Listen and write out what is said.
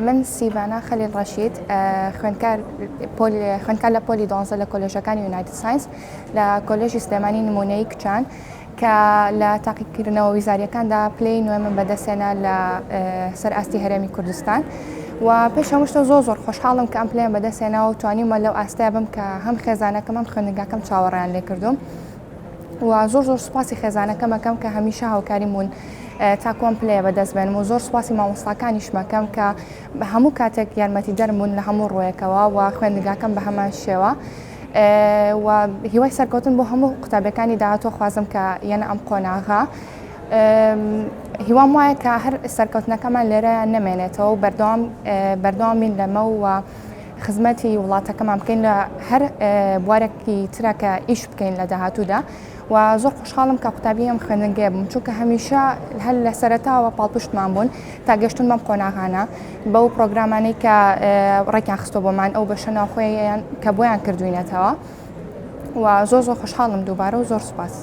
من سیڤانە خەلیل ڕەشید خوێندکار لە پۆلی 12 لە کۆلێژەکانی یونایتد ساینس لە کۆلێژی سلێمانی نمونەیی کچان کە لە تاقیکردنەوە ویزاریەکاندا پلەی نوێمە بەدەستێنا لە سەر ئاستی هەرێمی کوردستان و پێش هەمووشتە زۆر خۆشحاڵم کە ئەم پلەیان بەدەستێناوە و توانیمە لەو ئاستەیە بم کە هەم خێزانەکەم هەم خوێندنگاکەم چاوەڕیان لێ کردوم و زۆر سوپاسی خێزانەکەمەکەم کە هەمیشە هاوکاریم بوون تاکۆم پلەیە بەدەست بێنم و زۆر سوپاسی مامۆستاکانیش مەکەم کە هەموو کاتێک یارمەتی دەرمبوون لە هەموو ڕۆیەکەوە و خوێندنگاکەم بە هەمان شێوە و هیوای سەرکەوتن بۆ هەموو قوتابەکانی داهاتوە خوازم کە یەنە ئەم قۆناغا هیوام وایە کە هەر سەرکەوتنەکەمان لێرەیان نەمێنێتەوە و بەردەوامین لەمە و خزمەتی وڵاتەکەمان بکەین لە هەر بوارێکی ترە کە ئیش بکەین لە داهاتوودا و زۆر خۆشحاڵم کە قوتابی ئەم خوێندنگەیە بووم چونکە هەمیشە هەر لە سەرەتاوە پاڵپشتمان بوون تا گەشتون بەم قۆناغانە بەو پرۆگرامانەی کە ڕێکیان خستۆ بۆمان ئەو بەشە ناوخۆیان کە بۆیان کردوینەتەوە و زۆر خۆشحاڵم دووبارە و زۆر سوپاس.